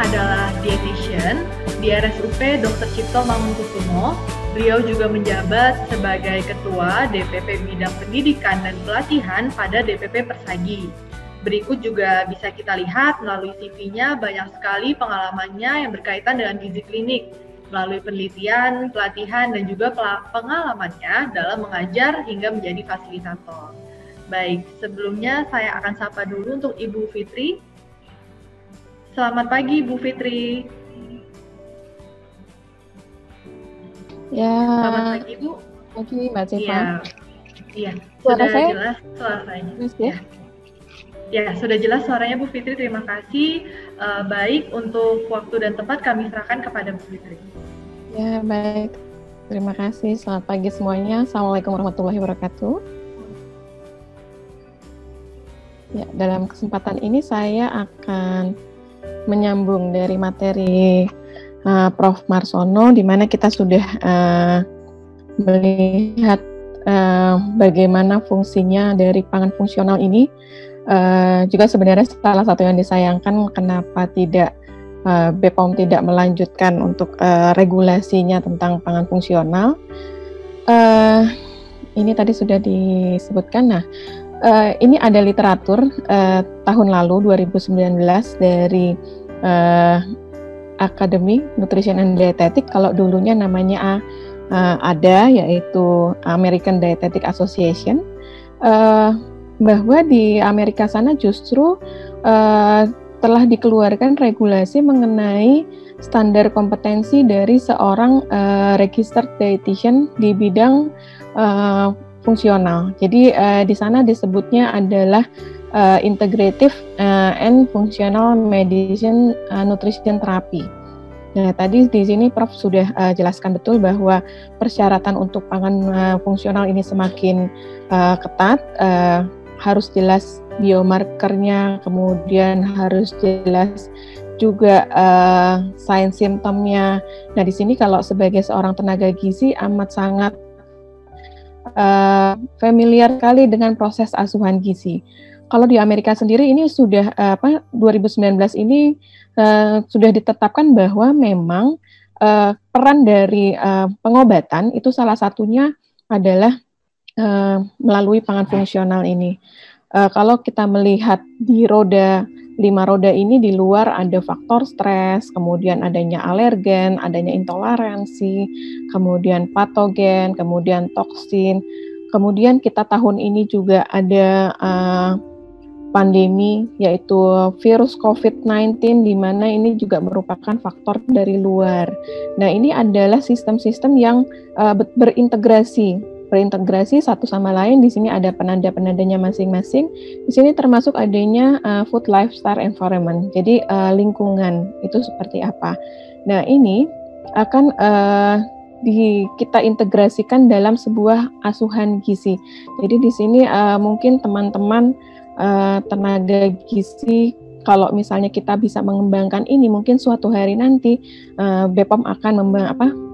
adalah dietitian di RSUP Dr. Cipto Mangunkusumo. Beliau juga menjabat sebagai Ketua DPP Bidang Pendidikan dan Pelatihan pada DPP Persagi. Berikut juga bisa kita lihat melalui CV-nya banyak sekali pengalamannya yang berkaitan dengan gizi klinik, melalui penelitian, pelatihan, dan juga pengalamannya dalam mengajar hingga menjadi fasilitator. Baik, sebelumnya saya akan sapa dulu untuk Ibu Fitri. Selamat pagi, Bu Fitri. Ya. Selamat pagi, Bu. Pagi, Mbak Cipa. Iya. Suara Sudah saya? Jelas suaranya. Ya? Ya, sudah jelas suaranya, Bu Fitri. Terima kasih. Baik, untuk waktu dan tempat kami serahkan kepada Bu Fitri. Ya, baik. Terima kasih. Selamat pagi semuanya. Assalamualaikum warahmatullahi wabarakatuh. Ya, dalam kesempatan ini saya akan menyambung dari materi Prof. Marsono, di mana kita sudah melihat bagaimana fungsinya dari pangan fungsional ini. Juga sebenarnya salah satu yang disayangkan kenapa tidak BPOM tidak melanjutkan untuk regulasinya tentang pangan fungsional. Ini tadi sudah disebutkan. Nah, ini ada literatur tahun lalu 2019 dari Academy Nutrition and Dietetic. Kalau dulunya namanya ada, yaitu American Dietetic Association, bahwa di Amerika sana justru telah dikeluarkan regulasi mengenai standar kompetensi dari seorang registered dietitian di bidang fungsional. Jadi di sana disebutnya adalah integrative and functional medicine nutrition therapy. Nah, tadi di sini Prof sudah jelaskan betul bahwa persyaratan untuk pangan fungsional ini semakin ketat, harus jelas biomarkernya, kemudian harus jelas juga sign symptomnya. Nah, di sini kalau sebagai seorang tenaga gizi amat sangat familiar sekali dengan proses asuhan gizi. Kalau di Amerika sendiri ini sudah 2019 ini sudah ditetapkan bahwa memang peran dari pengobatan itu salah satunya adalah melalui pangan fungsional ini. Kalau kita melihat di 5 roda ini, di luar ada faktor stres, kemudian adanya alergen, adanya intoleransi, kemudian patogen, kemudian toksin. Kemudian kita tahun ini juga ada pandemi, yaitu virus COVID-19, di mana ini juga merupakan faktor dari luar. Nah, ini adalah sistem-sistem yang berintegrasi satu sama lain. Di sini ada penanda-penandanya masing-masing. Di sini termasuk adanya food lifestyle environment. Jadi lingkungan itu seperti apa. Nah, ini akan kita integrasikan dalam sebuah asuhan gizi. Jadi di sini mungkin teman-teman tenaga gizi, kalau misalnya kita bisa mengembangkan ini, mungkin suatu hari nanti BPOM akan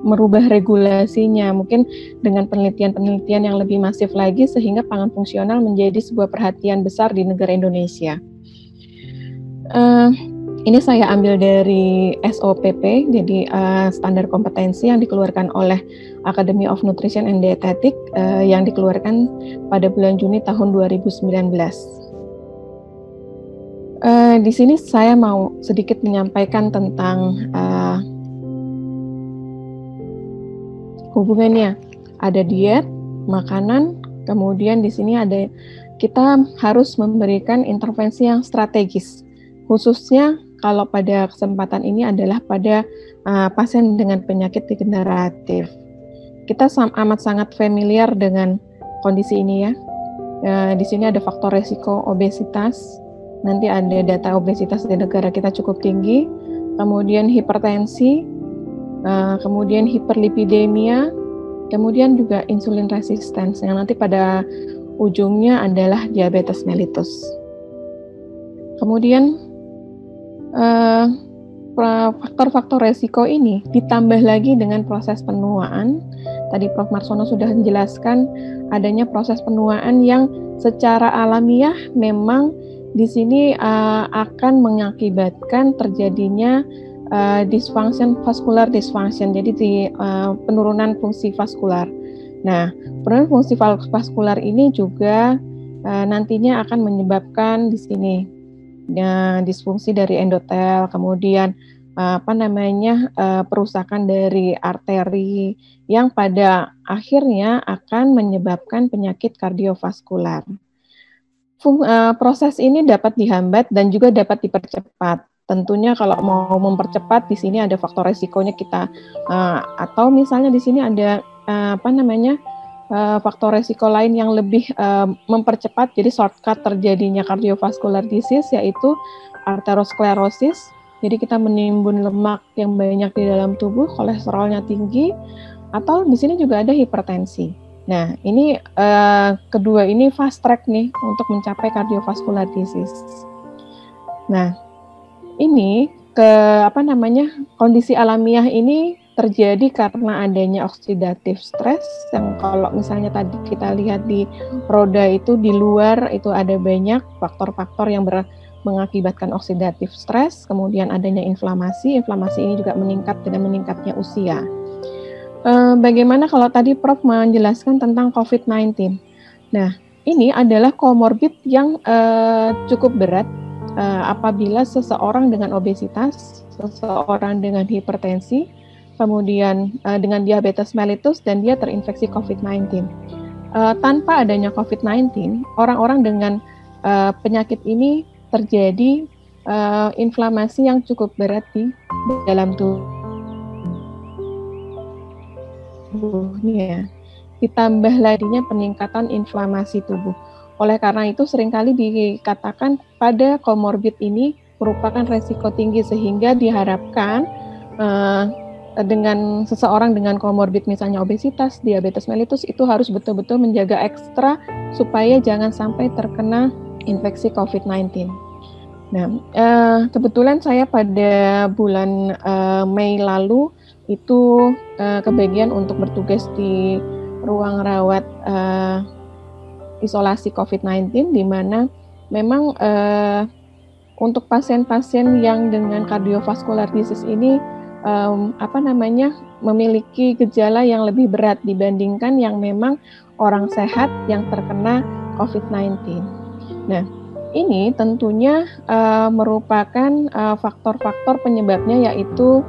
merubah regulasinya, mungkin dengan penelitian-penelitian yang lebih masif lagi, sehingga pangan fungsional menjadi sebuah perhatian besar di negara Indonesia. Ini saya ambil dari SOPP, jadi standar kompetensi yang dikeluarkan oleh Academy of Nutrition and Dietetic yang dikeluarkan pada bulan Juni tahun 2019. Di sini saya mau sedikit menyampaikan tentang hubungannya. Ada diet, makanan, kemudian di sini ada kita harus memberikan intervensi yang strategis. Khususnya kalau pada kesempatan ini adalah pada pasien dengan penyakit degeneratif. Kita amat sangat familiar dengan kondisi ini ya. Di sini ada faktor resiko obesitas. Nanti ada data obesitas di negara kita cukup tinggi, kemudian hipertensi, kemudian hiperlipidemia, kemudian juga insulin resistance, yang nanti pada ujungnya adalah diabetes mellitus. Kemudian faktor-faktor resiko ini ditambah lagi dengan proses penuaan. Tadi Prof. Marsono sudah menjelaskan adanya proses penuaan yang secara alamiah memang di sini akan mengakibatkan terjadinya vascular dysfunction, jadi penurunan fungsi vaskular. Nah, penurunan fungsi vaskular ini juga nantinya akan menyebabkan di sini disfungsi dari endotel, kemudian perusakan dari arteri yang pada akhirnya akan menyebabkan penyakit kardiovaskular. Proses ini dapat dihambat dan juga dapat dipercepat. Tentunya kalau mau mempercepat di sini ada faktor resikonya kita atau misalnya di sini ada faktor resiko lain yang lebih mempercepat, jadi shortcut terjadinya cardiovascular disease yaitu arteriosklerosis. Jadi kita menimbun lemak yang banyak di dalam tubuh, kolesterolnya tinggi, atau di sini juga ada hipertensi. Nah, ini kedua ini fast track nih untuk mencapai cardiovascular disease. Nah, ini kondisi alamiah ini terjadi karena adanya oxidative stress yang kalau misalnya tadi kita lihat di roda itu di luar itu ada banyak faktor-faktor yang mengakibatkan oxidative stress, kemudian adanya inflamasi ini juga meningkat dengan meningkatnya usia. Bagaimana kalau tadi Prof menjelaskan tentang COVID-19? Nah, ini adalah komorbid yang cukup berat apabila seseorang dengan obesitas, seseorang dengan hipertensi, kemudian dengan diabetes mellitus dan dia terinfeksi COVID-19. Tanpa adanya COVID-19, orang-orang dengan penyakit ini terjadi inflamasi yang cukup berat di dalam tubuhnya. Ditambah laginya peningkatan inflamasi tubuh. Oleh karena itu seringkali dikatakan pada komorbid ini merupakan resiko tinggi sehingga diharapkan dengan seseorang dengan komorbid misalnya obesitas, diabetes mellitus itu harus betul-betul menjaga ekstra supaya jangan sampai terkena infeksi COVID-19. Nah, kebetulan saya pada bulan Mei lalu itu kebagian untuk bertugas di ruang rawat isolasi COVID-19 di mana memang untuk pasien-pasien yang dengan cardiovascular disease ini memiliki gejala yang lebih berat dibandingkan yang memang orang sehat yang terkena COVID-19. Nah, ini tentunya merupakan faktor-faktor penyebabnya yaitu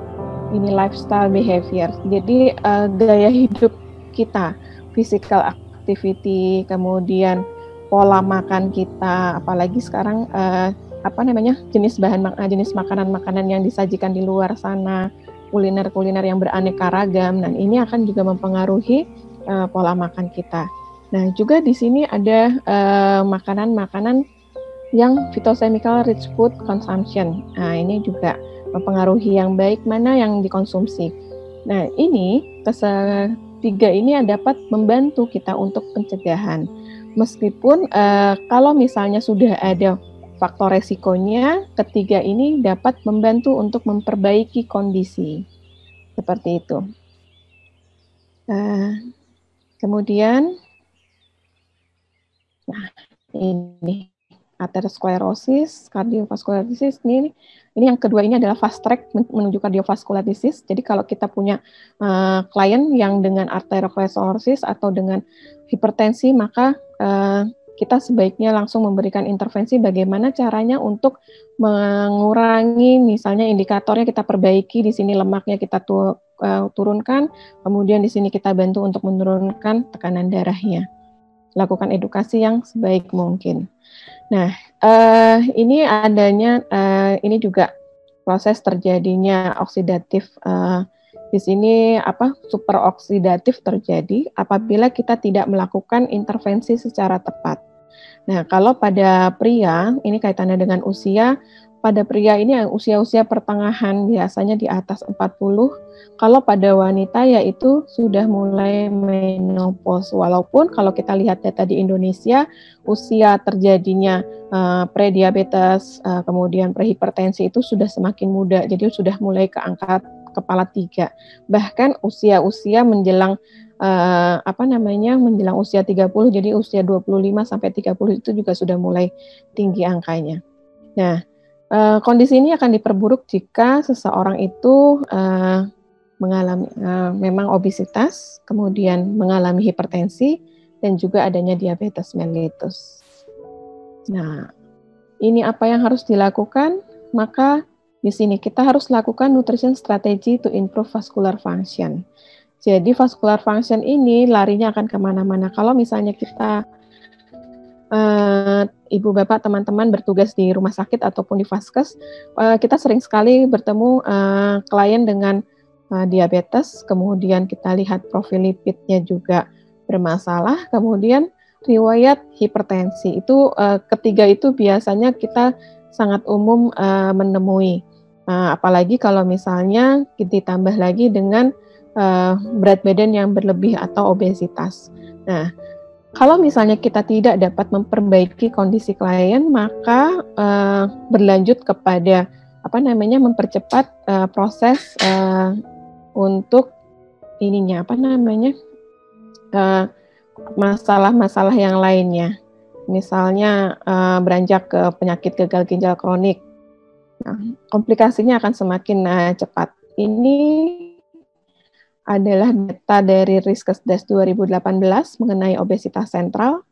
ini lifestyle behavior. Jadi gaya hidup kita, physical activity, kemudian pola makan kita, apalagi sekarang jenis makanan-makanan yang disajikan di luar sana, kuliner-kuliner yang beraneka ragam, dan ini akan juga mempengaruhi pola makan kita. Nah, juga di sini ada makanan-makanan yang phytochemical rich food consumption. Nah, ini juga mempengaruhi yang baik mana yang dikonsumsi. Nah, ini ketiga ini dapat membantu kita untuk pencegahan. Meskipun kalau misalnya sudah ada faktor resikonya, ketiga ini dapat membantu untuk memperbaiki kondisi. Seperti itu. Kemudian, ini atherosclerosis, cardiovascular disease, ini yang kedua ini adalah fast track menuju cardiovascular disease. Jadi kalau kita punya klien yang dengan atherosclerosis atau dengan hipertensi, maka kita sebaiknya langsung memberikan intervensi bagaimana caranya untuk mengurangi, misalnya indikatornya kita perbaiki, di sini lemaknya kita turunkan, kemudian di sini kita bantu untuk menurunkan tekanan darahnya. Lakukan edukasi yang sebaik mungkin. Nah, ini adanya, ini juga proses terjadinya oksidatif. Di sini superoksidatif terjadi apabila kita tidak melakukan intervensi secara tepat. Nah, kalau pada pria, ini kaitannya dengan usia, pada pria ini usia-usia pertengahan biasanya di atas 40. Kalau pada wanita yaitu sudah mulai menopause. Walaupun kalau kita lihat data di Indonesia, usia terjadinya prediabetes, kemudian prehipertensi itu sudah semakin muda. Jadi sudah mulai ke angka kepala 3. Bahkan usia-usia menjelang menjelang usia 30, jadi usia 25 sampai 30 itu juga sudah mulai tinggi angkanya. Nah, kondisi ini akan diperburuk jika seseorang itu mengalami memang obesitas, kemudian mengalami hipertensi, dan juga adanya diabetes mellitus. Nah, ini apa yang harus dilakukan? Maka di sini kita harus lakukan nutrition strategy to improve vascular function. Jadi vascular function ini larinya akan kemana-mana. Kalau misalnya kita ibu bapak teman-teman bertugas di rumah sakit ataupun di vaskes, kita sering sekali bertemu klien dengan diabetes, kemudian kita lihat profil lipidnya juga bermasalah, kemudian riwayat hipertensi. Itu ketiga itu biasanya kita sangat umum menemui. Apalagi kalau misalnya ditambah lagi dengan berat badan yang berlebih atau obesitas. Nah, kalau misalnya kita tidak dapat memperbaiki kondisi klien, maka berlanjut kepada mempercepat proses untuk masalah-masalah yang lainnya. Misalnya beranjak ke penyakit gagal ginjal kronik. Nah, komplikasinya akan semakin cepat. Ini adalah data dari Riskesdas 2018 mengenai obesitas sentral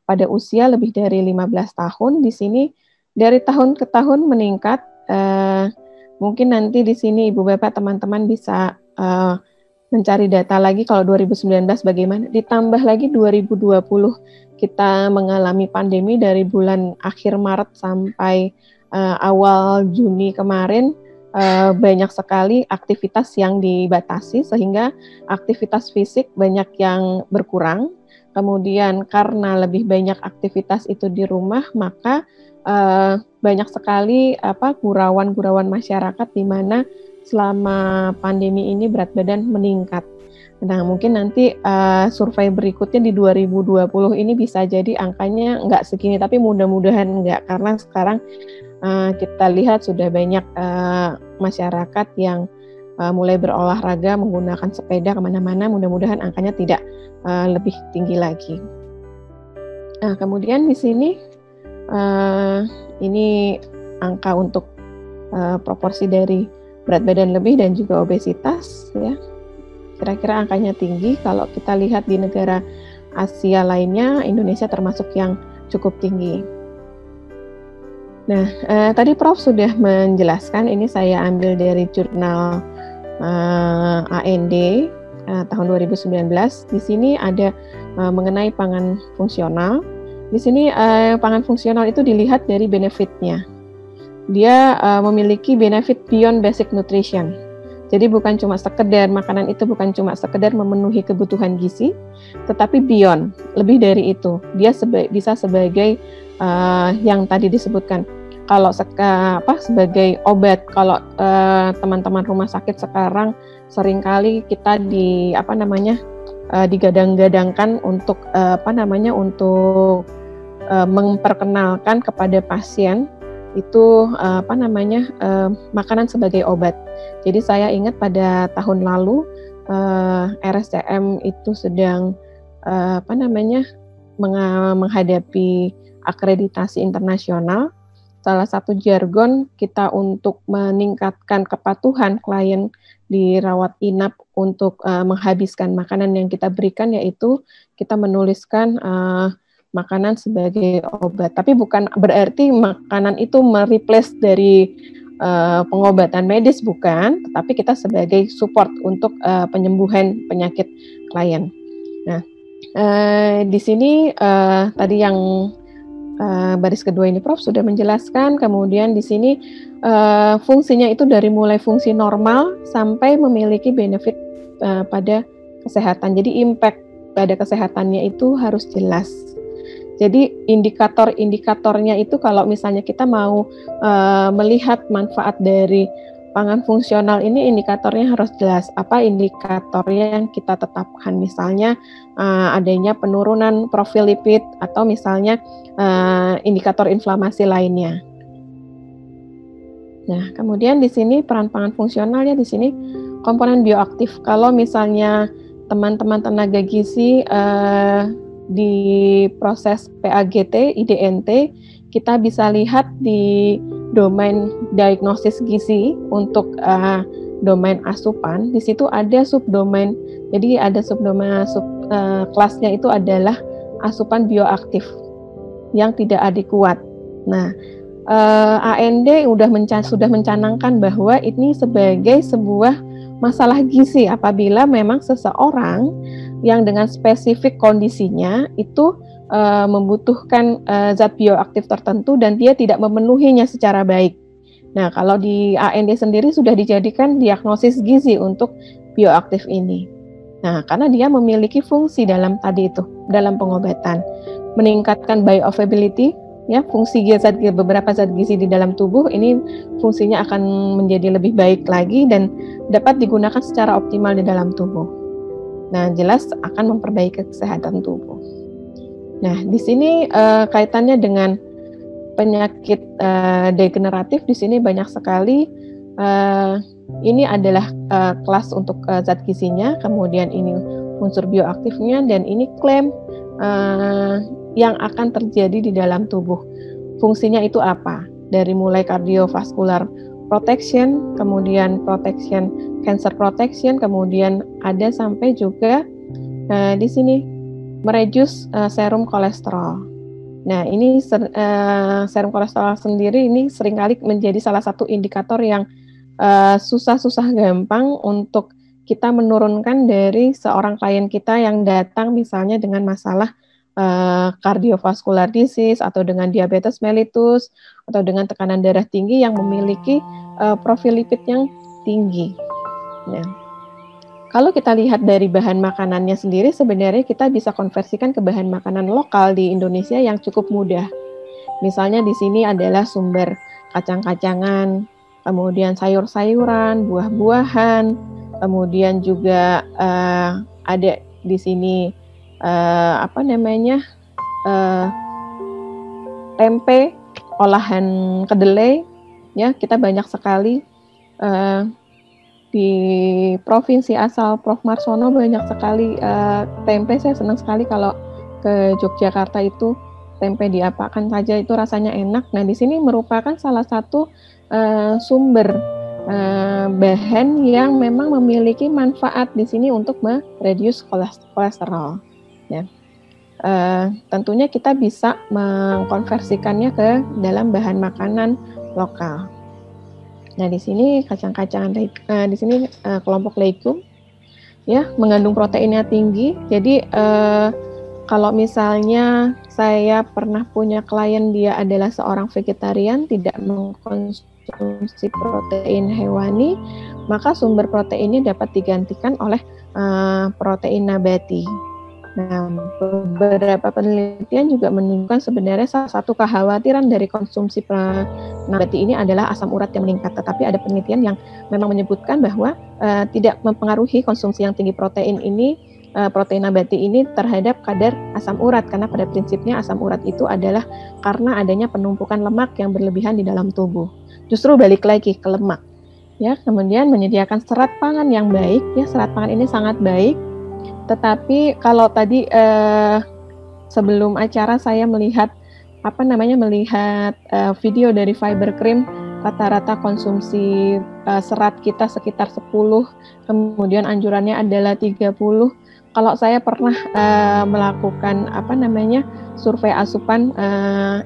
pada usia lebih dari 15 tahun. Di sini dari tahun ke tahun meningkat. Mungkin nanti di sini Ibu Bapak teman-teman bisa mencari data lagi kalau 2019 bagaimana. Ditambah lagi 2020 kita mengalami pandemi dari bulan akhir Maret sampai awal Juni kemarin. Banyak sekali aktivitas yang dibatasi sehingga aktivitas fisik banyak yang berkurang. Kemudian karena lebih banyak aktivitas itu di rumah, maka banyak sekali gurauan-gurauan masyarakat di mana selama pandemi ini berat badan meningkat. Nah, mungkin nanti survei berikutnya di 2020 ini bisa jadi angkanya nggak segini, tapi mudah-mudahan nggak, karena sekarang kita lihat sudah banyak masyarakat yang mulai berolahraga menggunakan sepeda kemana-mana, mudah-mudahan angkanya tidak lebih tinggi lagi. Nah, kemudian di sini ini angka untuk proporsi dari berat badan lebih dan juga obesitas, ya. Kira-kira angkanya tinggi. Kalau kita lihat di negara Asia lainnya, Indonesia termasuk yang cukup tinggi. Nah, tadi Prof sudah menjelaskan, ini saya ambil dari jurnal AND tahun 2019. Di sini ada mengenai pangan fungsional. Di sini pangan fungsional itu dilihat dari benefitnya. Dia memiliki benefit beyond basic nutrition. Jadi bukan cuma sekedar makanan itu bukan cuma sekedar memenuhi kebutuhan gizi, tetapi beyond, lebih dari itu. Dia bisa sebagai yang tadi disebutkan. Kalau sebagai obat, kalau teman-teman rumah sakit sekarang seringkali kita digadang-gadangkan untuk memperkenalkan kepada pasien itu makanan sebagai obat. Jadi saya ingat pada tahun lalu RSCM itu sedang menghadapi akreditasi internasional. Salah satu jargon kita untuk meningkatkan kepatuhan klien di rawat inap untuk menghabiskan makanan yang kita berikan, yaitu kita menuliskan makanan sebagai obat. Tapi bukan berarti makanan itu mereplace dari pengobatan medis, bukan, tetapi kita sebagai support untuk penyembuhan penyakit klien. Nah, di sini tadi yang baris kedua ini Prof sudah menjelaskan. Kemudian di sini fungsinya itu dari mulai fungsi normal sampai memiliki benefit pada kesehatan. Jadi impact pada kesehatannya itu harus jelas. Jadi indikator-indikatornya itu kalau misalnya kita mau melihat manfaat dari pangan fungsional ini, indikatornya harus jelas. Apa indikatornya yang kita tetapkan? Misalnya adanya penurunan profil lipid atau misalnya indikator inflamasi lainnya. Nah, kemudian di sini peran pangan fungsionalnya di sini komponen bioaktif. Kalau misalnya teman-teman tenaga gizi di proses PAGT, IDNT, kita bisa lihat di domain diagnosis gizi untuk domain asupan. Di situ ada subdomain, jadi ada subdomain kelasnya itu adalah asupan bioaktif yang tidak adekuat. Nah, AND sudah mencanangkan bahwa ini sebagai sebuah masalah gizi apabila memang seseorang yang dengan spesifik kondisinya itu membutuhkan zat bioaktif tertentu dan dia tidak memenuhinya secara baik. Nah, kalau di AND sendiri sudah dijadikan diagnosis gizi untuk bioaktif ini. Nah, karena dia memiliki fungsi dalam pengobatan, meningkatkan bioavailability, ya, fungsi beberapa zat gizi di dalam tubuh ini fungsinya akan menjadi lebih baik lagi dan dapat digunakan secara optimal di dalam tubuh. Nah, jelas akan memperbaiki kesehatan tubuh. Nah, di sini kaitannya dengan penyakit degeneratif, di sini banyak sekali. Ini adalah kelas untuk zat gizinya, kemudian ini unsur bioaktifnya, dan ini klaim yang akan terjadi di dalam tubuh. Fungsinya itu apa? Dari mulai cardiovascular protection, kemudian protection, cancer protection, kemudian ada sampai juga di sini mereduce serum kolesterol. Nah, ini serum kolesterol sendiri ini seringkali menjadi salah satu indikator yang susah-susah gampang untuk kita menurunkan dari seorang klien kita yang datang misalnya dengan masalah cardiovascular disease atau dengan diabetes mellitus atau dengan tekanan darah tinggi yang memiliki profil lipid yang tinggi. Nah, kalau kita lihat dari bahan makanannya sendiri, sebenarnya kita bisa konversikan ke bahan makanan lokal di Indonesia yang cukup mudah. Misalnya di sini adalah sumber kacang-kacangan, kemudian sayur-sayuran, buah-buahan, kemudian juga ada di sini tempe olahan kedelai, ya, kita banyak sekali di provinsi asal Prof. Marsono banyak sekali tempe. Saya senang sekali kalau ke Yogyakarta itu tempe diapakan saja itu rasanya enak. Nah, di sini merupakan salah satu sumber bahan yang memang memiliki manfaat di sini untuk mereduce kolesterol. Ya. Tentunya kita bisa mengkonversikannya ke dalam bahan makanan lokal. Nah, di sini kacang-kacangan, di sini kelompok legum, ya, mengandung proteinnya tinggi. Jadi kalau misalnya saya pernah punya klien dia adalah seorang vegetarian, tidak mengkonsumsi protein hewani, maka sumber proteinnya dapat digantikan oleh protein nabati. Nah, beberapa penelitian juga menunjukkan sebenarnya salah satu kekhawatiran dari konsumsi nabati ini adalah asam urat yang meningkat. Tetapi ada penelitian yang memang menyebutkan bahwa tidak mempengaruhi konsumsi yang tinggi protein ini, protein nabati ini terhadap kadar asam urat, karena pada prinsipnya asam urat itu adalah karena adanya penumpukan lemak yang berlebihan di dalam tubuh. Justru balik lagi ke lemak. Ya, kemudian menyediakan serat pangan yang baik, ya, serat pangan ini sangat baik. Tetapi kalau tadi sebelum acara saya melihat video dari Fiber Cream, rata-rata konsumsi serat kita sekitar 10, kemudian anjurannya adalah 30. Kalau saya pernah melakukan survei asupan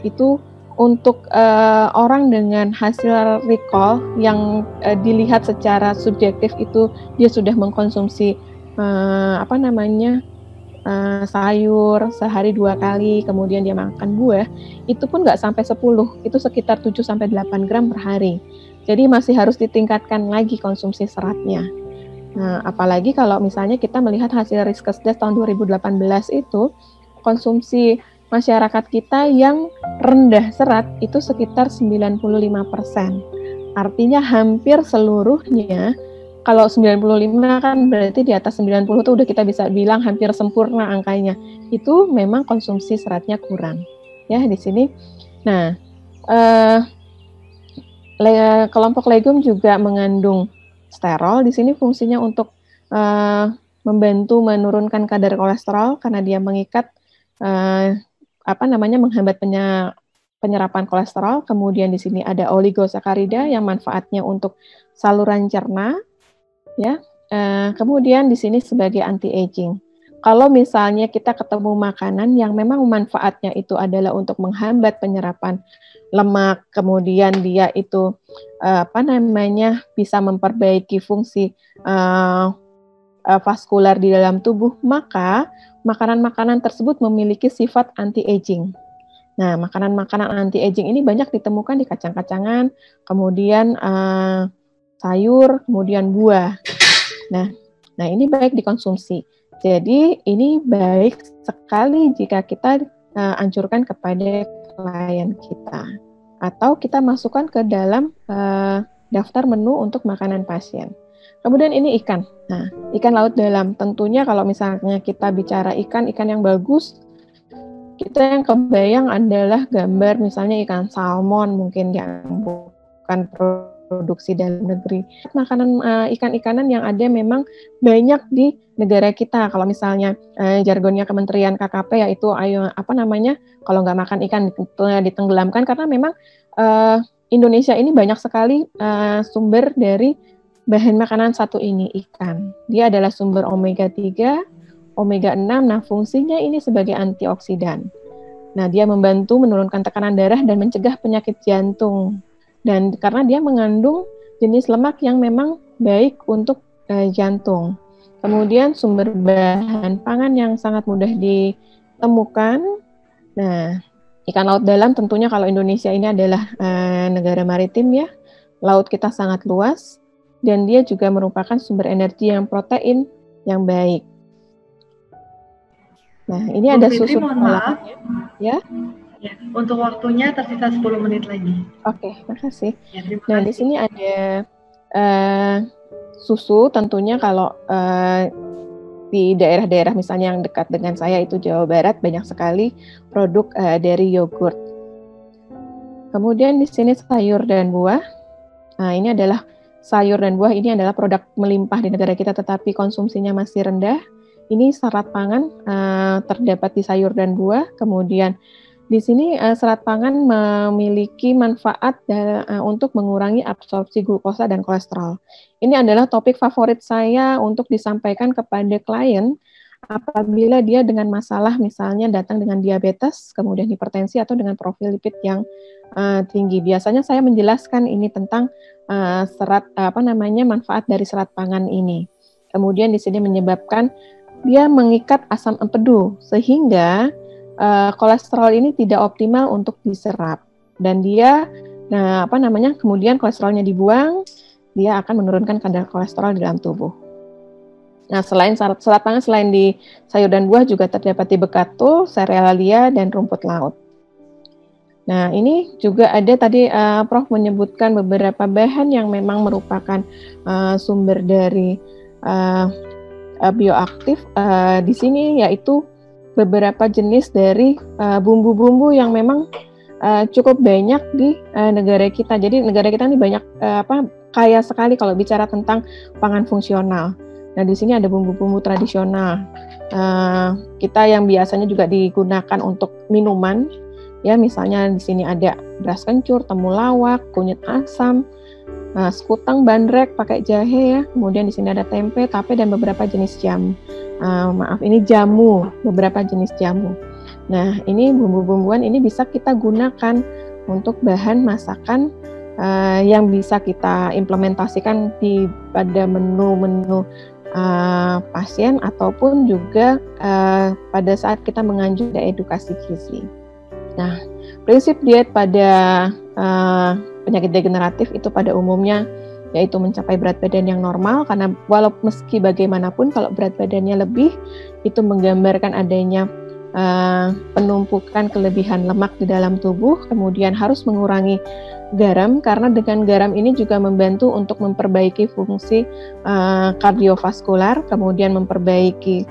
itu untuk orang dengan hasil recall yang dilihat secara subjektif itu dia sudah mengkonsumsi sayur sehari 2 kali, kemudian dia makan buah, itu pun nggak sampai 10, itu sekitar 7-8 gram per hari. Jadi masih harus ditingkatkan lagi konsumsi seratnya. Nah, apalagi kalau misalnya kita melihat hasil Riskesdas tahun 2018 itu, konsumsi masyarakat kita yang rendah serat itu sekitar 95%. Artinya hampir seluruhnya, kalau 95 kan berarti di atas 90 itu udah kita bisa bilang hampir sempurna angkanya. Itu memang konsumsi seratnya kurang. Ya, di sini. Nah, kelompok legum juga mengandung sterol. Di sini fungsinya untuk membantu menurunkan kadar kolesterol karena dia mengikat menghambat penyerapan kolesterol. Kemudian di sini ada oligosakarida yang manfaatnya untuk saluran cerna, ya. Kemudian di sini sebagai anti-aging. Kalau misalnya kita ketemu makanan yang memang manfaatnya itu adalah untuk menghambat penyerapan lemak, kemudian dia itu bisa memperbaiki fungsi vaskular di dalam tubuh, maka makanan-makanan tersebut memiliki sifat anti-aging. Nah, makanan-makanan anti-aging ini banyak ditemukan di kacang-kacangan, kemudian sayur, kemudian buah. Nah, ini baik dikonsumsi. Jadi, ini baik sekali jika kita anjurkan kepada klien kita. Atau kita masukkan ke dalam daftar menu untuk makanan pasien. Kemudian ini ikan. Nah, ikan laut dalam. Tentunya kalau misalnya kita bicara ikan yang bagus, kita yang kebayang adalah gambar misalnya ikan salmon mungkin yang bukan produksi dalam negeri. Makanan ikan-ikanan yang ada memang banyak di negara kita. Kalau misalnya jargonnya Kementerian KKP yaitu kalau nggak makan ikan ditenggelamkan, karena memang Indonesia ini banyak sekali sumber dari bahan makanan satu ini, ikan. Dia adalah sumber omega 3, omega 6, nah fungsinya ini sebagai antioksidan. Nah, dia membantu menurunkan tekanan darah dan mencegah penyakit jantung. Dan karena dia mengandung jenis lemak yang memang baik untuk jantung. Kemudian sumber bahan pangan yang sangat mudah ditemukan. Nah, ikan laut dalam tentunya kalau Indonesia ini adalah negara maritim ya. Laut kita sangat luas dan dia juga merupakan sumber energi yang protein yang baik. Nah, ini ada susu. Mohon maaf. Ya. Ya, untuk waktunya tersisa 10 menit lagi. Oke, makasih. Ya, nah, di sini ada susu, tentunya kalau di daerah-daerah misalnya yang dekat dengan saya itu Jawa Barat, banyak sekali produk dari yogurt. Kemudian di sini sayur dan buah. Nah, ini adalah sayur dan buah ini adalah produk melimpah di negara kita, tetapi konsumsinya masih rendah. Ini serat pangan terdapat di sayur dan buah. Kemudian di sini serat pangan memiliki manfaat untuk mengurangi absorpsi glukosa dan kolesterol. Ini adalah topik favorit saya untuk disampaikan kepada klien apabila dia dengan masalah misalnya datang dengan diabetes, kemudian hipertensi atau dengan profil lipid yang tinggi. Biasanya saya menjelaskan ini tentang manfaat dari serat pangan ini. Kemudian di sini menyebabkan dia mengikat asam empedu sehingga kolesterol ini tidak optimal untuk diserap, dan dia kemudian kolesterolnya dibuang, dia akan menurunkan kadar kolesterol di dalam tubuh. Nah, selain serat pangan, selain di sayur dan buah juga terdapat di bekatul, serealia, dan rumput laut. Nah, ini juga ada tadi Prof menyebutkan beberapa bahan yang memang merupakan sumber dari bioaktif di sini, yaitu beberapa jenis dari bumbu-bumbu yang memang cukup banyak di negara kita. Jadi negara kita ini banyak kaya sekali kalau bicara tentang pangan fungsional. Nah, di sini ada bumbu-bumbu tradisional kita yang biasanya juga digunakan untuk minuman. Ya, misalnya di sini ada beras kencur, temulawak, kunyit asam, sekutang, bandrek, pakai jahe ya. Kemudian di sini ada tempe, tape, dan beberapa jenis jamu. Ini jamu, beberapa jenis jamu. Nah, ini bumbu-bumbuan ini bisa kita gunakan untuk bahan masakan yang bisa kita implementasikan pada menu-menu pasien ataupun juga pada saat kita menganjurkan edukasi gizi. Nah, prinsip diet pada penyakit degeneratif itu pada umumnya yaitu mencapai berat badan yang normal, karena meski bagaimanapun kalau berat badannya lebih itu menggambarkan adanya penumpukan kelebihan lemak di dalam tubuh. Kemudian harus mengurangi garam, karena dengan garam ini juga membantu untuk memperbaiki fungsi kardiovaskular, kemudian memperbaiki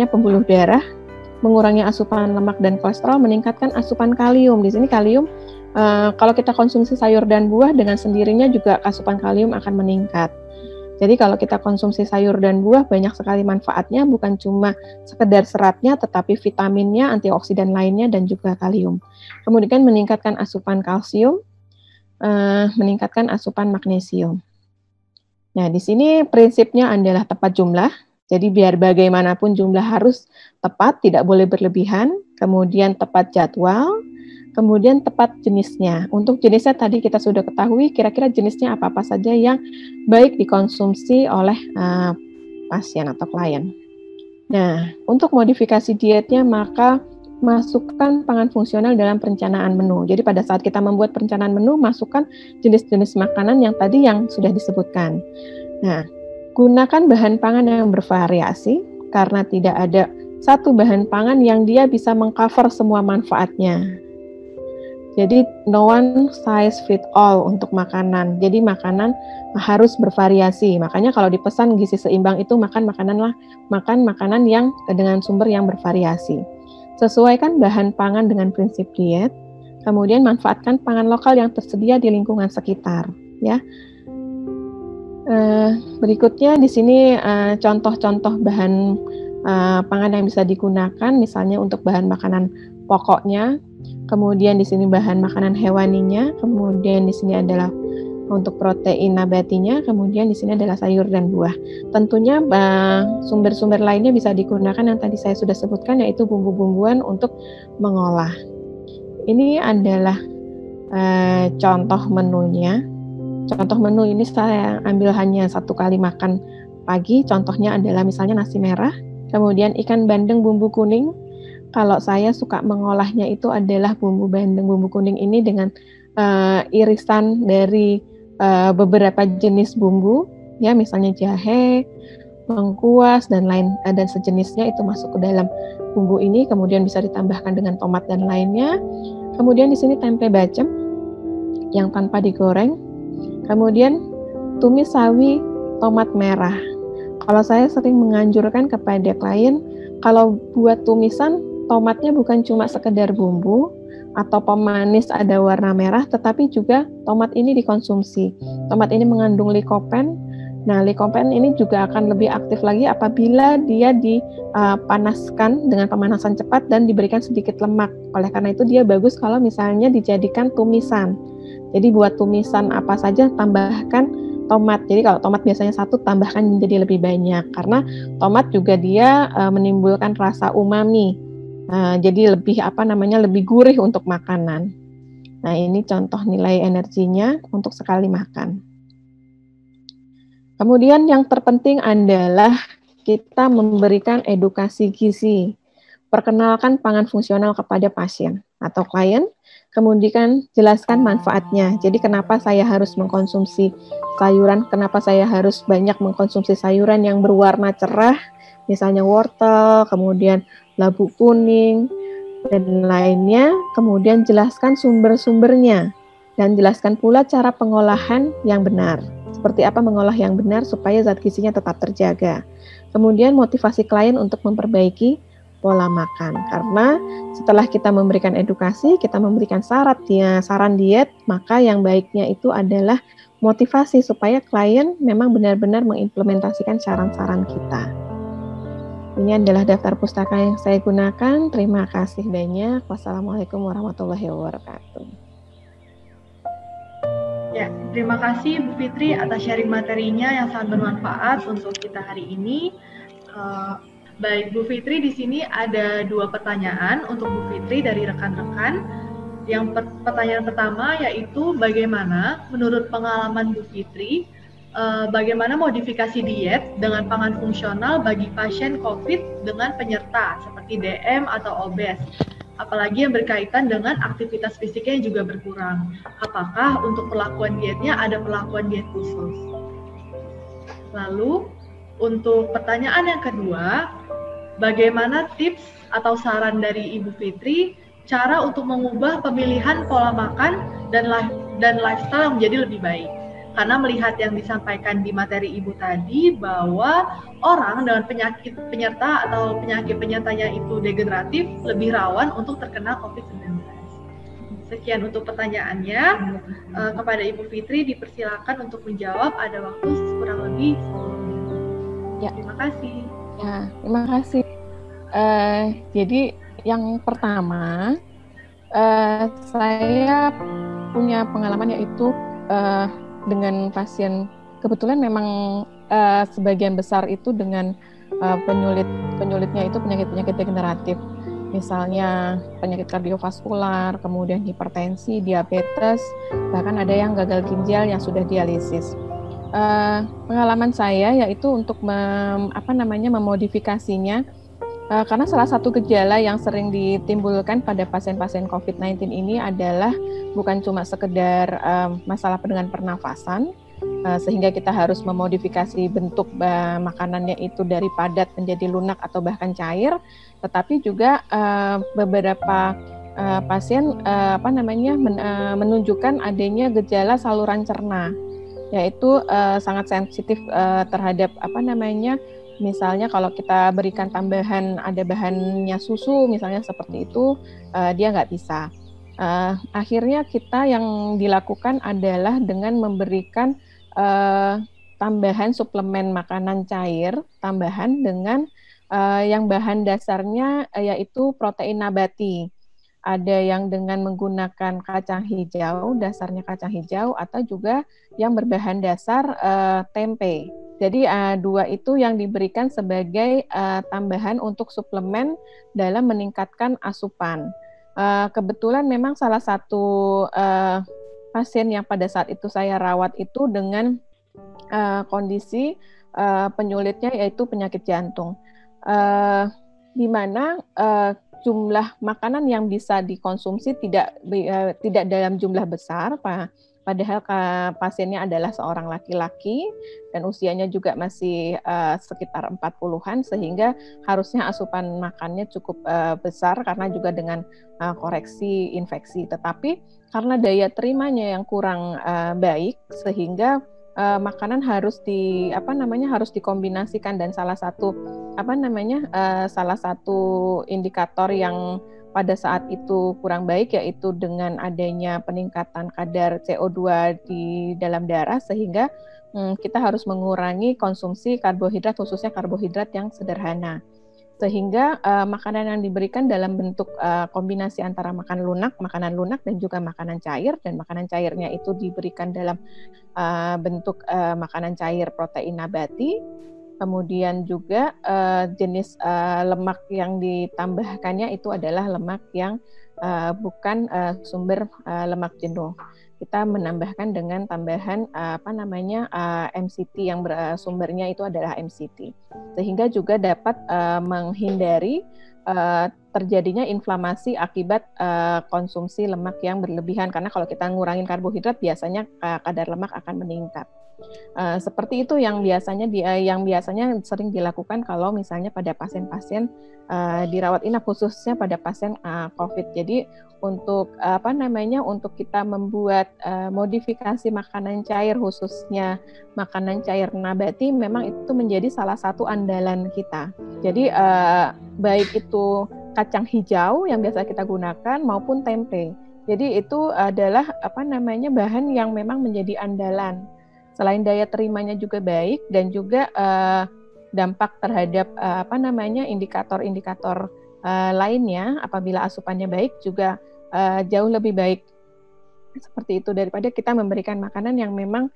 pembuluh darah, mengurangi asupan lemak dan kolesterol, meningkatkan asupan kalium. Di sini kalium kalau kita konsumsi sayur dan buah dengan sendirinya juga asupan kalium akan meningkat. Jadi kalau kita konsumsi sayur dan buah banyak sekali manfaatnya, bukan cuma sekedar seratnya, tetapi vitaminnya, antioksidan lainnya, dan juga kalium. Kemudian meningkatkan asupan kalsium, meningkatkan asupan magnesium. Nah, di sini prinsipnya adalah tepat jumlah. Jadi biar bagaimanapun jumlah harus tepat, tidak boleh berlebihan. Kemudian tepat jadwal, kemudian tepat jenisnya. Untuk jenisnya tadi kita sudah ketahui kira-kira jenisnya apa-apa saja yang baik dikonsumsi oleh pasien atau klien. Nah, untuk modifikasi dietnya maka masukkan pangan fungsional dalam perencanaan menu. Jadi pada saat kita membuat perencanaan menu, masukkan jenis-jenis makanan yang tadi yang sudah disebutkan. Nah, gunakan bahan pangan yang bervariasi karena tidak ada satu bahan pangan yang dia bisa mengcover semua manfaatnya. Jadi no one size fit all untuk makanan. Jadi makanan harus bervariasi. Makanya kalau dipesan gizi seimbang itu makan makanan yang dengan sumber yang bervariasi. Sesuaikan bahan pangan dengan prinsip diet. Kemudian manfaatkan pangan lokal yang tersedia di lingkungan sekitar. Ya. Berikutnya di sini contoh-contoh bahan pangan yang bisa digunakan, misalnya untuk bahan makanan pokoknya. Kemudian di sini bahan makanan hewaninya, kemudian di sini adalah untuk protein nabatinya, kemudian di sini adalah sayur dan buah. Tentunya sumber-sumber lainnya bisa digunakan yang tadi saya sudah sebutkan, yaitu bumbu-bumbuan untuk mengolah. Ini adalah contoh menunya. Contoh menu ini saya ambil hanya 1 kali makan pagi. Contohnya adalah misalnya nasi merah, kemudian ikan bandeng bumbu kuning. Kalau saya suka mengolahnya itu adalah bumbu bandeng bumbu kuning ini dengan irisan dari beberapa jenis bumbu, ya misalnya jahe, lengkuas dan lain dan sejenisnya itu masuk ke dalam bumbu ini, kemudian bisa ditambahkan dengan tomat dan lainnya. Kemudian di sini tempe bacem yang tanpa digoreng. Kemudian tumis sawi tomat merah. Kalau saya sering menganjurkan kepada klien, kalau buat tumisan tomatnya bukan cuma sekedar bumbu atau pemanis ada warna merah, tetapi juga tomat ini dikonsumsi. Tomat ini mengandung likopen. Nah, likopen ini juga akan lebih aktif lagi apabila dia dipanaskan dengan pemanasan cepat dan diberikan sedikit lemak. Oleh karena itu dia bagus kalau misalnya dijadikan tumisan. Jadi buat tumisan apa saja tambahkan tomat. Jadi kalau tomat biasanya 1, tambahkan menjadi lebih banyak karena tomat juga dia menimbulkan rasa umami. Jadi lebih gurih untuk makanan. Nah, ini contoh nilai energinya untuk sekali makan. Kemudian yang terpenting adalah kita memberikan edukasi gizi. Perkenalkan pangan fungsional kepada pasien atau klien, kemudian jelaskan manfaatnya. Jadi kenapa saya harus mengkonsumsi sayuran, kenapa saya harus banyak mengkonsumsi sayuran yang berwarna cerah, misalnya wortel, kemudian labu kuning, dan lainnya. Kemudian jelaskan sumber-sumbernya, dan jelaskan pula cara pengolahan yang benar. Seperti apa mengolah yang benar supaya zat gizinya tetap terjaga. Kemudian motivasi klien untuk memperbaiki pola makan. Karena setelah kita memberikan edukasi, kita memberikan saran diet, maka yang baiknya itu adalah motivasi supaya klien memang benar-benar mengimplementasikan saran-saran kita. Ini adalah daftar pustaka yang saya gunakan. Terima kasih banyak. Wassalamualaikum warahmatullahi wabarakatuh. Ya, terima kasih Bu Fitri atas sharing materinya yang sangat bermanfaat untuk kita hari ini. Baik, Bu Fitri, di sini ada 2 pertanyaan untuk Bu Fitri dari rekan-rekan. Yang pertanyaan pertama yaitu bagaimana menurut pengalaman Bu Fitri, bagaimana modifikasi diet dengan pangan fungsional bagi pasien COVID dengan penyerta seperti DM atau obes, apalagi yang berkaitan dengan aktivitas fisiknya yang juga berkurang. Apakah untuk perlakuan dietnya ada perlakuan diet khusus? Lalu, untuk pertanyaan yang kedua, bagaimana tips atau saran dari Ibu Fitri cara untuk mengubah pemilihan pola makan dan lifestyle menjadi lebih baik? Karena melihat yang disampaikan di materi Ibu tadi bahwa orang dengan penyakit penyerta atau penyakit penyertanya itu degeneratif lebih rawan untuk terkena COVID-19. Sekian untuk pertanyaannya. Kepada Ibu Fitri dipersilakan untuk menjawab, ada waktu kurang lebih 10 menit. Ya. Terima kasih. Ya, terima kasih. Jadi yang pertama, saya punya pengalaman yaitu dengan pasien, kebetulan memang sebagian besar itu dengan penyulitnya itu penyakit-penyakit degeneratif. Misalnya penyakit kardiovaskular, kemudian hipertensi, diabetes, bahkan ada yang gagal ginjal yang sudah dialisis. Pengalaman saya yaitu untuk memodifikasinya, karena salah satu gejala yang sering ditimbulkan pada pasien-pasien COVID-19 ini adalah bukan cuma sekedar masalah dengan pernafasan, sehingga kita harus memodifikasi bentuk makanannya itu dari padat menjadi lunak atau bahkan cair, tetapi juga beberapa pasien menunjukkan adanya gejala saluran cerna, yaitu sangat sensitif terhadap misalnya kalau kita berikan tambahan ada bahannya susu misalnya seperti itu, dia nggak bisa. Akhirnya kita yang dilakukan adalah dengan memberikan tambahan suplemen makanan cair tambahan dengan yang bahan dasarnya yaitu protein nabati. Ada yang dengan menggunakan kacang hijau, dasarnya kacang hijau, atau juga yang berbahan dasar tempe. Jadi dua itu yang diberikan sebagai tambahan untuk suplemen dalam meningkatkan asupan. Kebetulan memang salah satu pasien yang pada saat itu saya rawat itu dengan kondisi penyulitnya yaitu penyakit jantung, di mana jumlah makanan yang bisa dikonsumsi tidak dalam jumlah besar, padahal pasiennya adalah seorang laki-laki dan usianya juga masih sekitar 40-an, sehingga harusnya asupan makannya cukup besar karena juga dengan koreksi infeksi. Tetapi karena daya terimanya yang kurang baik, sehingga makanan harus dikombinasikan, dan salah satu indikator yang pada saat itu kurang baik yaitu dengan adanya peningkatan kadar CO2 di dalam darah, sehingga kita harus mengurangi konsumsi karbohidrat, khususnya karbohidrat yang sederhana. Sehingga makanan yang diberikan dalam bentuk kombinasi antara makanan lunak dan juga makanan cair, dan makanan cairnya itu diberikan dalam bentuk makanan cair protein nabati. Kemudian juga jenis lemak yang ditambahkannya itu adalah lemak yang bukan sumber lemak jenuh. Kita menambahkan dengan tambahan MCT yang sumbernya itu adalah MCT, sehingga juga dapat menghindari terjadinya inflamasi akibat konsumsi lemak yang berlebihan, karena kalau kita ngurangin karbohidrat biasanya kadar lemak akan meningkat. Seperti itu yang biasanya sering dilakukan kalau misalnya pada pasien-pasien dirawat inap, khususnya pada pasien COVID. Jadi untuk untuk kita membuat modifikasi makanan cair, khususnya makanan cair nabati, memang itu menjadi salah satu andalan kita. Jadi baik itu kacang hijau yang biasa kita gunakan maupun tempe. Jadi itu adalah bahan yang memang menjadi andalan. Selain daya terimanya juga baik, dan juga dampak terhadap indikator-indikator lainnya apabila asupannya baik juga jauh lebih baik seperti itu daripada kita memberikan makanan yang memang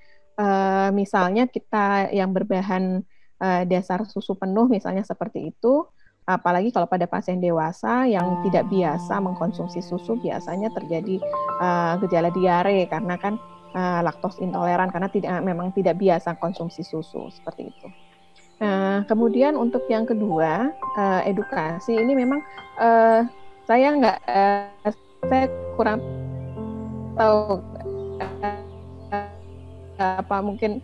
misalnya kita yang berbahan dasar susu penuh misalnya seperti itu. Apalagi kalau pada pasien dewasa yang tidak biasa mengkonsumsi susu, biasanya terjadi gejala diare karena kan laktos intoleran, karena memang tidak biasa konsumsi susu seperti itu. Kemudian untuk yang kedua, edukasi ini memang saya kurang tahu mungkin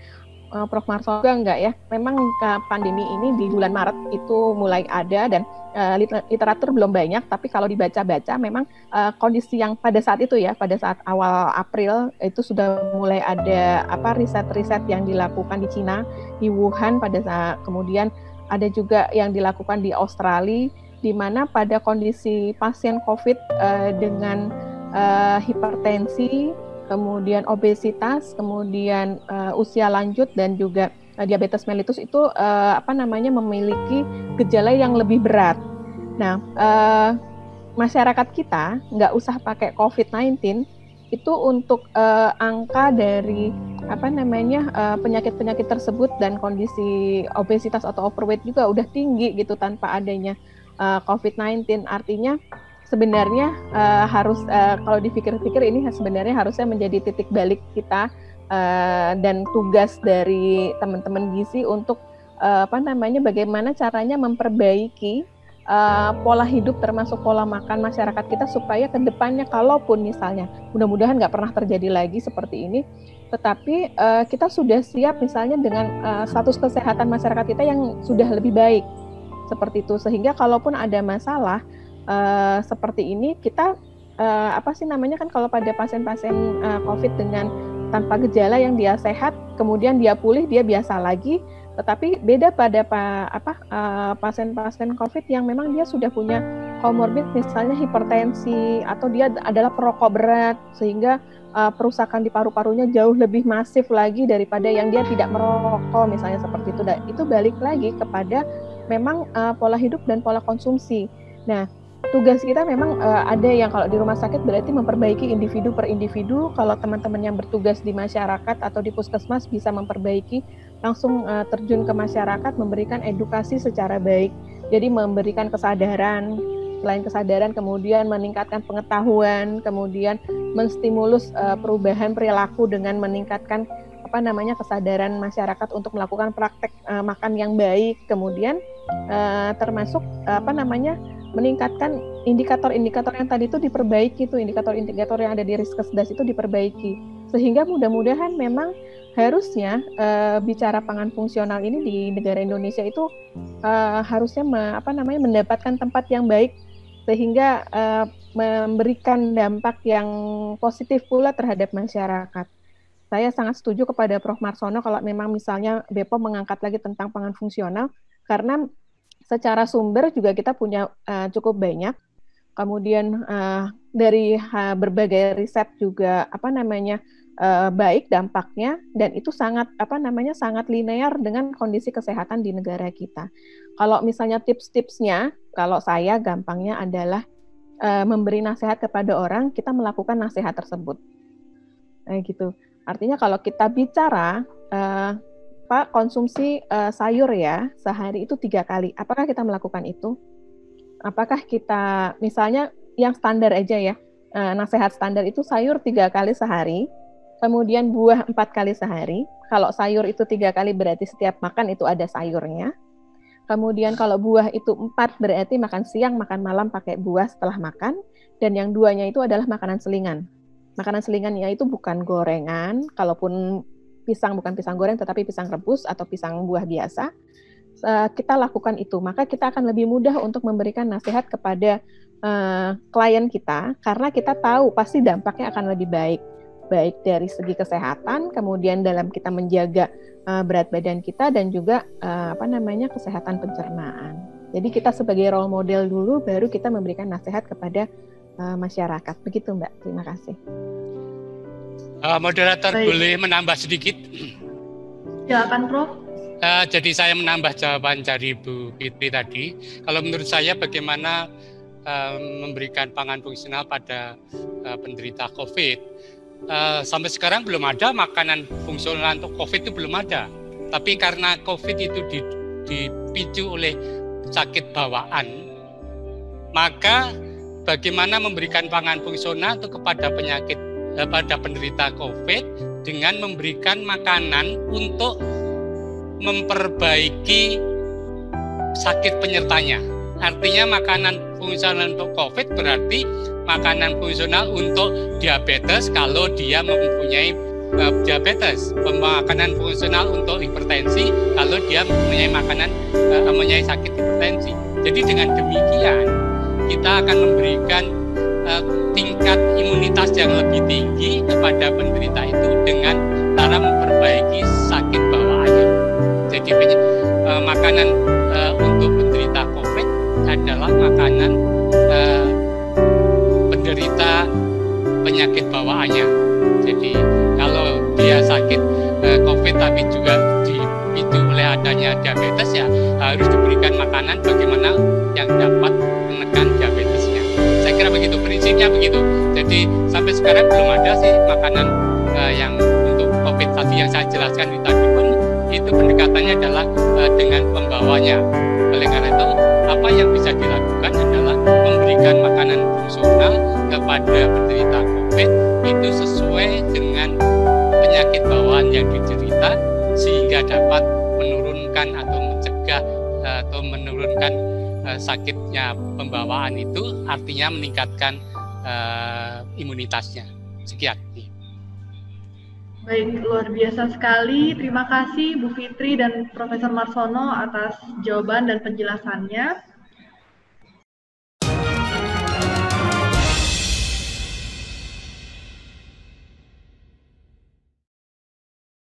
Prof. Marso juga enggak ya. Memang pandemi ini di bulan Maret itu mulai ada, dan literatur belum banyak, tapi kalau dibaca-baca memang kondisi yang pada saat itu ya, pada saat awal April itu sudah mulai ada riset-riset yang dilakukan di Cina, di Wuhan pada saat, kemudian ada juga yang dilakukan di Australia, di mana pada kondisi pasien COVID dengan hipertensi, kemudian obesitas, kemudian usia lanjut dan juga diabetes mellitus itu memiliki gejala yang lebih berat. Nah, masyarakat kita nggak usah pakai COVID-19 itu untuk angka dari penyakit-penyakit tersebut dan kondisi obesitas atau overweight juga udah tinggi gitu tanpa adanya COVID-19. Artinya sebenarnya kalau dipikir-pikir ini sebenarnya harusnya menjadi titik balik kita dan tugas dari teman-teman gizi untuk bagaimana caranya memperbaiki pola hidup termasuk pola makan masyarakat kita supaya kedepannya kalaupun misalnya mudah-mudahan nggak pernah terjadi lagi seperti ini, tetapi kita sudah siap misalnya dengan status kesehatan masyarakat kita yang sudah lebih baik seperti itu, sehingga kalaupun ada masalah seperti ini kita kalau pada pasien-pasien COVID dengan tanpa gejala yang dia sehat kemudian dia pulih dia biasa lagi. Tetapi beda pada pasien-pasien COVID yang memang dia sudah punya komorbid, misalnya hipertensi, atau dia adalah perokok berat, sehingga perusakan di paru-parunya jauh lebih masif lagi daripada yang dia tidak merokok, misalnya seperti itu. Dan itu balik lagi kepada memang pola hidup dan pola konsumsi. Nah, tugas kita memang ada yang kalau di rumah sakit berarti memperbaiki individu per individu. Kalau teman-teman yang bertugas di masyarakat atau di puskesmas bisa memperbaiki, langsung terjun ke masyarakat, memberikan edukasi secara baik. Jadi memberikan kesadaran, selain kesadaran kemudian meningkatkan pengetahuan, kemudian menstimulus perubahan perilaku dengan meningkatkan kesadaran masyarakat untuk melakukan praktek makan yang baik, kemudian termasuk meningkatkan indikator-indikator yang tadi itu diperbaiki, tuh indikator-indikator yang ada di Riskesdas itu diperbaiki, sehingga mudah-mudahan memang harusnya bicara pangan fungsional ini di negara Indonesia itu harusnya mendapatkan tempat yang baik sehingga memberikan dampak yang positif pula terhadap masyarakat. Saya sangat setuju kepada Prof. Marsono kalau memang misalnya BPOM mengangkat lagi tentang pangan fungsional, karena secara sumber juga kita punya cukup banyak. Kemudian dari berbagai riset juga baik dampaknya, dan itu sangat sangat linear dengan kondisi kesehatan di negara kita. Kalau misalnya tips-tipsnya, kalau saya gampangnya adalah memberi nasihat kepada orang, kita melakukan nasihat tersebut. Gitu. Artinya kalau kita bicara Pak, konsumsi sayur ya sehari itu 3 kali. Apakah kita melakukan itu? Apakah kita misalnya yang standar aja ya, nasihat standar itu sayur 3 kali sehari, kemudian buah 4 kali sehari. Kalau sayur itu 3 kali berarti setiap makan itu ada sayurnya. Kemudian kalau buah itu 4 berarti makan siang, makan malam pakai buah setelah makan. Dan yang 2-nya itu adalah makanan selingan. Makanan selingannya itu bukan gorengan, kalaupun pisang bukan pisang goreng tetapi pisang rebus atau pisang buah biasa, kita lakukan itu, maka kita akan lebih mudah untuk memberikan nasihat kepada klien kita, karena kita tahu pasti dampaknya akan lebih baik dari segi kesehatan, kemudian dalam kita menjaga berat badan kita dan juga kesehatan pencernaan. Jadi kita sebagai role model dulu, baru kita memberikan nasihat kepada masyarakat. Begitu Mbak, terima kasih. Moderator baik. Boleh menambah sedikit? Silakan Prof. Jadi saya menambah jawaban dari Bu Fitri tadi. Kalau menurut saya bagaimana memberikan pangan fungsional pada penderita COVID. Sampai sekarang belum ada makanan fungsional untuk COVID, itu belum ada. Tapi karena COVID itu dipicu oleh sakit bawaan, maka bagaimana memberikan pangan fungsional untuk kepada pada penderita COVID dengan memberikan makanan untuk memperbaiki sakit penyertanya. Artinya makanan fungsional untuk COVID berarti makanan fungsional untuk diabetes kalau dia mempunyai diabetes, makanan fungsional untuk hipertensi kalau dia mempunyai sakit hipertensi. Jadi dengan demikian kita akan memberikan tingkat imunitas yang lebih tinggi kepada penderita itu dengan cara memperbaiki sakit bawaannya. Jadi makanan untuk penderita COVID adalah makanan penderita penyakit bawaannya. Jadi kalau dia sakit COVID tapi juga dipicu oleh adanya diabetes, ya harus diberikan makanan bagaimana yang dapat menekan diabetesnya. Saya kira begitu, prinsipnya begitu. Jadi sampai sekarang belum ada sih makanan yang untuk COVID tadi yang saya jelaskan tadi pun itu pendekatannya adalah dengan pembawanya. Oleh karena itu, apa yang bisa dilakukan adalah memberikan makanan fungsional kepada penderita COVID itu sesuai dengan penyakit bawaan yang diderita, sehingga dapat menurunkan atau mencegah atau menurunkan sakitnya pembawaan itu, artinya meningkatkan imunitasnya. Sekian. Baik, luar biasa sekali. Terima kasih Bu Fitri dan Profesor Marsono atas jawaban dan penjelasannya.